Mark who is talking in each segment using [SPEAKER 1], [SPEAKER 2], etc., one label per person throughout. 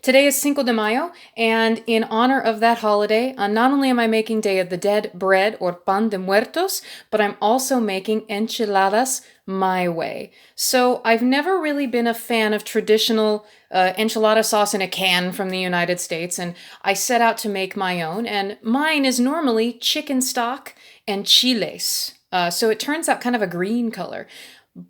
[SPEAKER 1] Today is Cinco de Mayo, and in honor of that holiday, not only am I making Day of the Dead bread or pan de muertos, but I'm also making enchiladas my way. So I've never really been a fan of traditional enchilada sauce in a can from the United States, and I set out to make my own, and mine is normally chicken stock and chiles. So it turns out kind of a green color.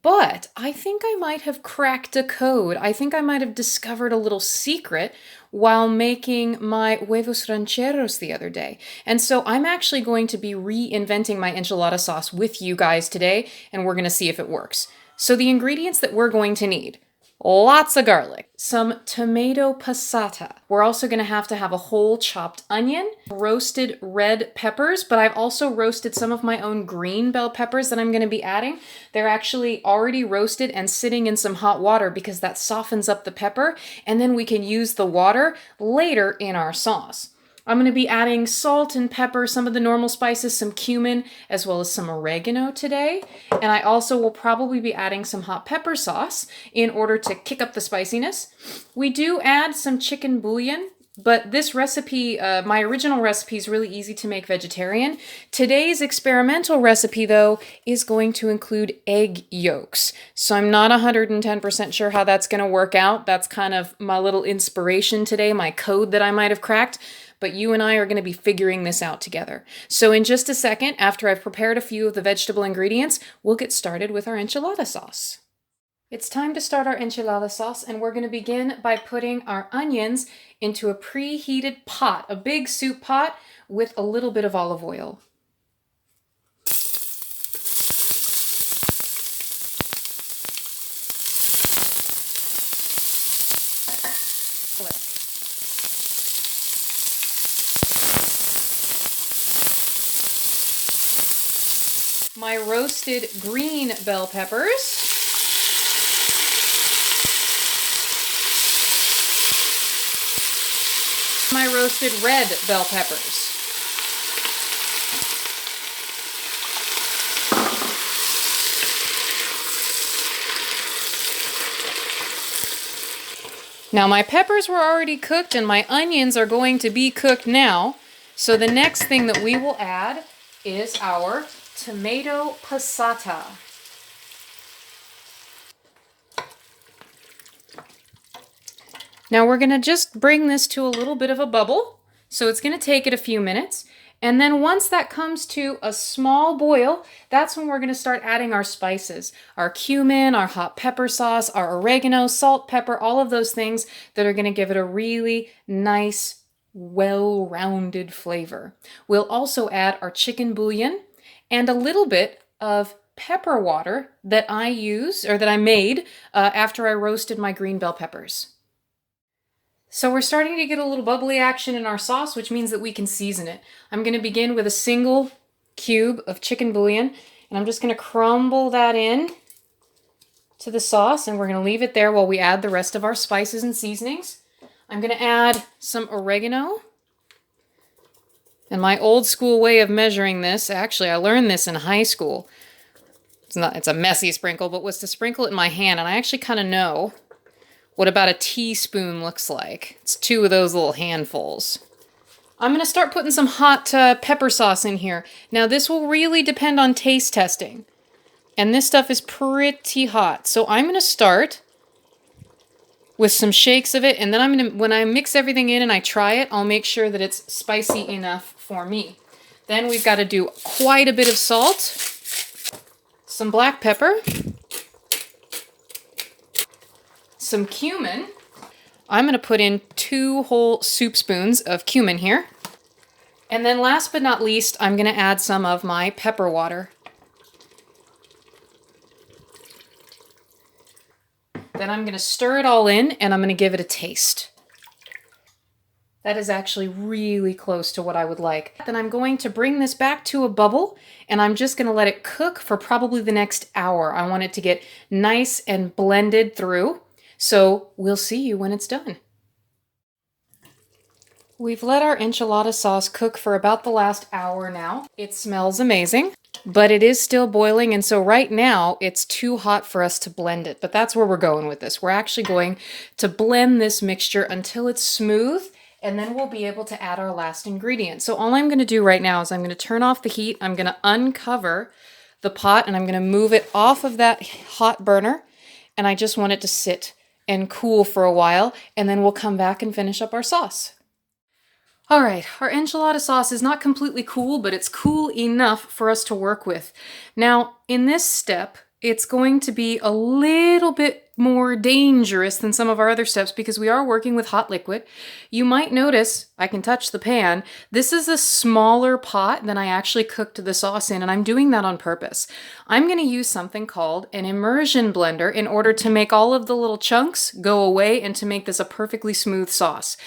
[SPEAKER 1] But I think I might have cracked a code. I think I might have discovered a little secret while making my huevos rancheros the other day. And so I'm actually going to be reinventing my enchilada sauce with you guys today, and we're going to see if it works. So the ingredients that we're going to need: lots of garlic, some tomato passata. We're also going to have a whole chopped onion, roasted red peppers, but I've also roasted some of my own green bell peppers that I'm going to be adding. They're actually already roasted and sitting in some hot water because that softens up the pepper, and then we can use the water later in our sauce. I'm going to be adding salt and pepper, some of the normal spices, some cumin, as well as some oregano today. And I also will probably be adding some hot pepper sauce in order to kick up the spiciness. We do add some chicken bouillon, but this recipe, my original recipe, is really easy to make vegetarian. Today's experimental recipe, though, is going to include egg yolks. So I'm not 110% sure how that's going to work out. That's kind of my little inspiration today, my code that I might have cracked. But you and I are going to be figuring this out together. So in just a second, after I've prepared a few of the vegetable ingredients, we'll get started with our enchilada sauce. It's time to start our enchilada sauce, and we're going to begin by putting our onions into a preheated pot, a big soup pot with a little bit of olive oil. My roasted green bell peppers. My roasted red bell peppers. Now my peppers were already cooked and my onions are going to be cooked now. So the next thing that we will add is our tomato passata. Now we're going to just bring this to a little bit of a bubble. So it's going to take it a few minutes. And then once that comes to a small boil, that's when we're going to start adding our spices. Our cumin, our hot pepper sauce, our oregano, salt, pepper, all of those things that are going to give it a really nice, well-rounded flavor. We'll also add our chicken bouillon and a little bit of pepper water that I made after I roasted my green bell peppers. So we're starting to get a little bubbly action in our sauce, which means that we can season it. I'm going to begin with a single cube of chicken bouillon, and I'm just going to crumble that in to the sauce, and we're going to leave it there while we add the rest of our spices and seasonings. I'm going to add some oregano. And my old school way of measuring this, actually I learned this in high school. It's a messy sprinkle, but was to sprinkle it in my hand, and I actually kind of know what about a teaspoon looks like. It's 2 of those little handfuls. I'm going to start putting some hot pepper sauce in here. Now this will really depend on taste testing. And this stuff is pretty hot. So I'm going to start with some shakes of it, and then when I mix everything in and I try it, I'll make sure that it's spicy enough for me. Then we've got to do quite a bit of salt, some black pepper, some cumin. I'm going to put in 2 whole soup spoons of cumin here. And then last but not least, I'm going to add some of my pepper water. Then I'm going to stir it all in, and I'm going to give it a taste. That is actually really close to what I would like. Then I'm going to bring this back to a bubble, and I'm just going to let it cook for probably the next hour. I want it to get nice and blended through. So we'll see you when it's done. We've let our enchilada sauce cook for about the last hour now. It smells amazing, but it is still boiling, and so right now it's too hot for us to blend it. But that's where we're going with this. We're actually going to blend this mixture until it's smooth, and then we'll be able to add our last ingredient. So all I'm going to do right now is I'm going to turn off the heat, I'm going to uncover the pot, and I'm going to move it off of that hot burner, and I just want it to sit and cool for a while, and then we'll come back and finish up our sauce. All right, our enchilada sauce is not completely cool, but it's cool enough for us to work with. Now, in this step, it's going to be a little bit more dangerous than some of our other steps because we are working with hot liquid. You might notice, I can touch the pan, this is a smaller pot than I actually cooked the sauce in, and I'm doing that on purpose. I'm going to use something called an immersion blender in order to make all of the little chunks go away and to make this a perfectly smooth sauce.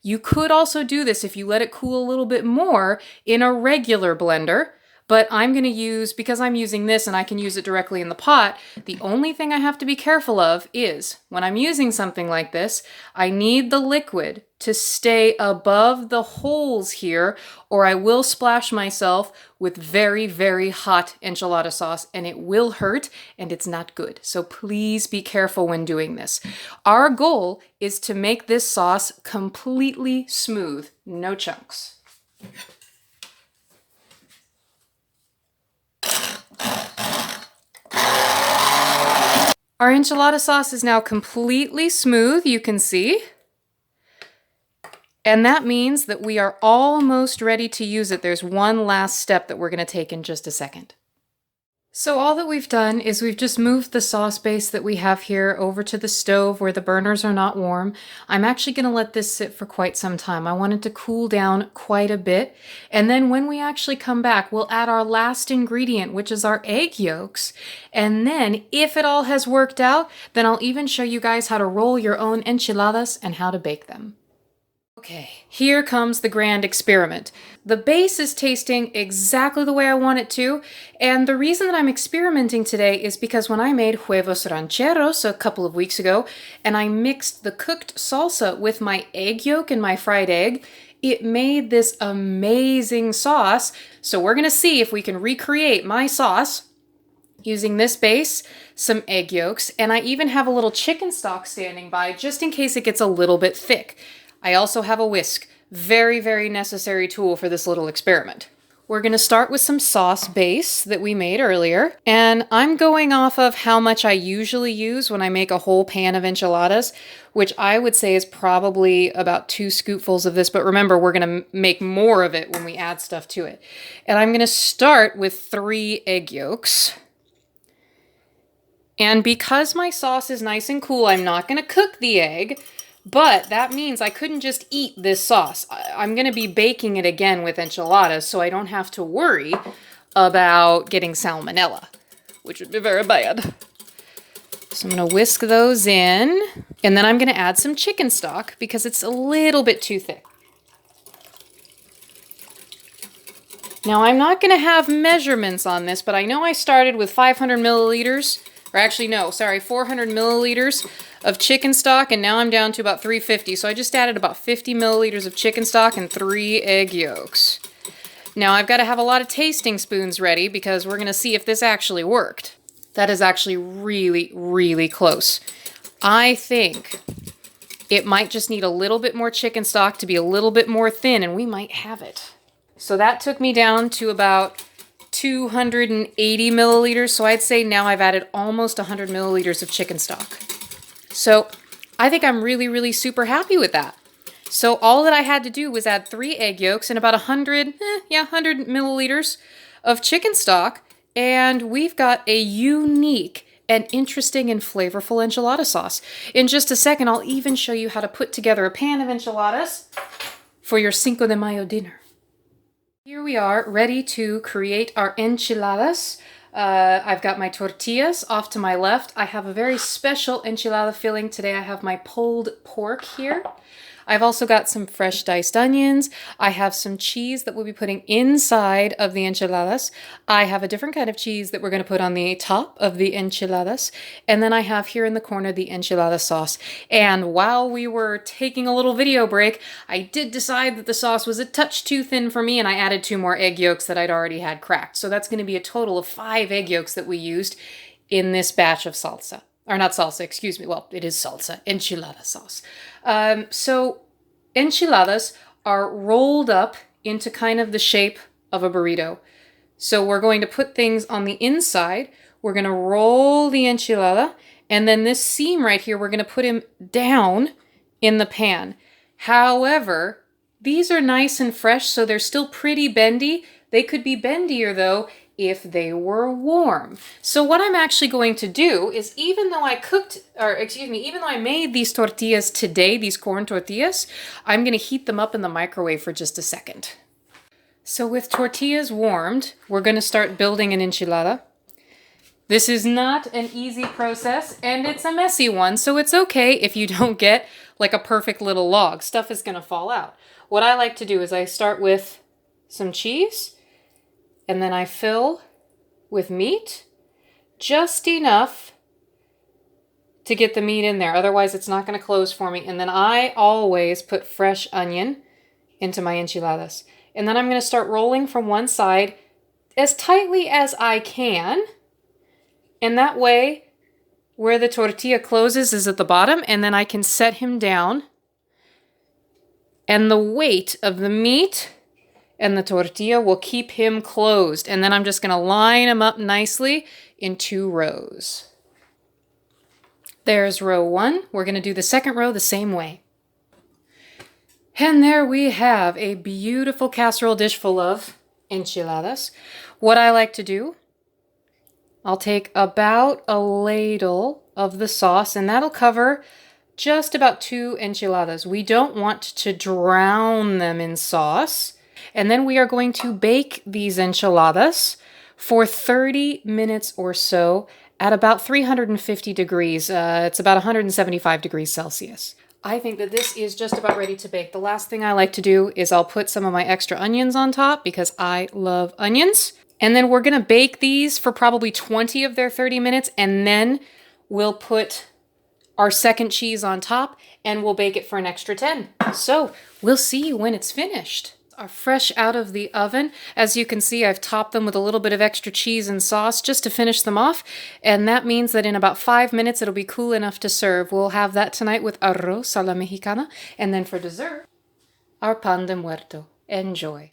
[SPEAKER 1] You could also do this if you let it cool a little bit more in a regular blender, but I'm going to use, because I'm using this and I can use it directly in the pot, the only thing I have to be careful of is, when I'm using something like this, I need the liquid to stay above the holes here, or I will splash myself with very, very hot enchilada sauce, and it will hurt, and it's not good. So please be careful when doing this. Our goal is to make this sauce completely smooth, no chunks. Our enchilada sauce is now completely smooth, you can see. And that means that we are almost ready to use it. There's one last step that we're going to take in just a second. So all that we've done is we've just moved the sauce base that we have here over to the stove where the burners are not warm. I'm actually going to let this sit for quite some time. I want it to cool down quite a bit. And then when we actually come back, we'll add our last ingredient, which is our egg yolks. And then if it all has worked out, then I'll even show you guys how to roll your own enchiladas and how to bake them. Okay, here comes the grand experiment. The base is tasting exactly the way I want it to, and the reason that I'm experimenting today is because when I made huevos rancheros a couple of weeks ago, and I mixed the cooked salsa with my egg yolk and my fried egg, it made this amazing sauce. So we're gonna see if we can recreate my sauce using this base, some egg yolks, and I even have a little chicken stock standing by just in case it gets a little bit thick. I also have a whisk, very, very necessary tool for this little experiment. We're going to start with some sauce base that we made earlier, and I'm going off of how much I usually use when I make a whole pan of enchiladas, which I would say is probably about 2 scoopfuls of this, but remember, we're going to make more of it when we add stuff to it. And I'm going to start with 3 egg yolks. And because my sauce is nice and cool, I'm not going to cook the egg. But that means I couldn't just eat this sauce. I'm going to be baking it again with enchiladas, so I don't have to worry about getting salmonella, which would be very bad. So I'm going to whisk those in, and then I'm going to add some chicken stock because it's a little bit too thick. Now I'm not going to have measurements on this, but I know I started with 500 milliliters, or actually no, sorry, 400 milliliters of chicken stock, and now I'm down to about 350. So I just added about 50 milliliters of chicken stock and 3 egg yolks. Now I've got to have a lot of tasting spoons ready because we're going to see if this actually worked. That is actually really, really close. I think it might just need a little bit more chicken stock to be a little bit more thin, and we might have it. So that took me down to about 280 milliliters. So I'd say now I've added almost 100 milliliters of chicken stock. So I think I'm really, really super happy with that. So all that I had to do was add 3 egg yolks and about 100 milliliters of chicken stock, and we've got a unique and interesting and flavorful enchilada sauce. In just a second, I'll even show you how to put together a pan of enchiladas for your Cinco de Mayo dinner. Here we are, ready to create our enchiladas. I've got my tortillas off to my left. I have a very special enchilada filling today. I have my pulled pork here. I've also got some fresh diced onions. I have some cheese that we'll be putting inside of the enchiladas. I have a different kind of cheese that we're going to put on the top of the enchiladas. And then I have here in the corner the enchilada sauce. And while we were taking a little video break, I did decide that the sauce was a touch too thin for me, and I added 2 more egg yolks that I'd already had cracked. So that's going to be a total of 5 egg yolks that we used in this batch of salsa. Or not salsa, excuse me. Well, it is salsa, enchilada sauce. So enchiladas are rolled up into kind of the shape of a burrito. So we're going to put things on the inside. We're going to roll the enchilada, and then this seam right here, we're going to put him down in the pan. However, these are nice and fresh, so they're still pretty bendy. They could be bendier, though, if they were warm. So what I'm actually going to do is, even though I made these tortillas today, these corn tortillas, I'm going to heat them up in the microwave for just a second. So with tortillas warmed, we're going to start building an enchilada. This is not an easy process, and it's a messy one, so it's okay if you don't get like a perfect little log. Stuff is going to fall out. What I like to do is I start with some cheese, and then I fill with meat, just enough to get the meat in there. Otherwise, it's not going to close for me. And then I always put fresh onion into my enchiladas. And then I'm going to start rolling from one side as tightly as I can. And that way, where the tortilla closes is at the bottom, and then I can set him down. And the weight of the meat and the tortilla will keep him closed. And then I'm just going to line them up nicely in 2 rows. There's row 1. We're going to do the second row the same way. And there we have a beautiful casserole dish full of enchiladas. What I like to do, I'll take about a ladle of the sauce, and that'll cover just about 2 enchiladas. We don't want to drown them in sauce. And then we are going to bake these enchiladas for 30 minutes or so at about 350 degrees. It's about 175 degrees Celsius. I think that this is just about ready to bake. The last thing I like to do is I'll put some of my extra onions on top because I love onions. And then we're going to bake these for probably 20 of their 30 minutes, and then we'll put our second cheese on top and we'll bake it for an extra 10. So we'll see you when it's finished. Are fresh out of the oven. As you can see, I've topped them with a little bit of extra cheese and sauce just to finish them off. And that means that in about 5 minutes, it'll be cool enough to serve. We'll have that tonight with arroz a la mexicana. And then for dessert, our pan de muerto. Enjoy.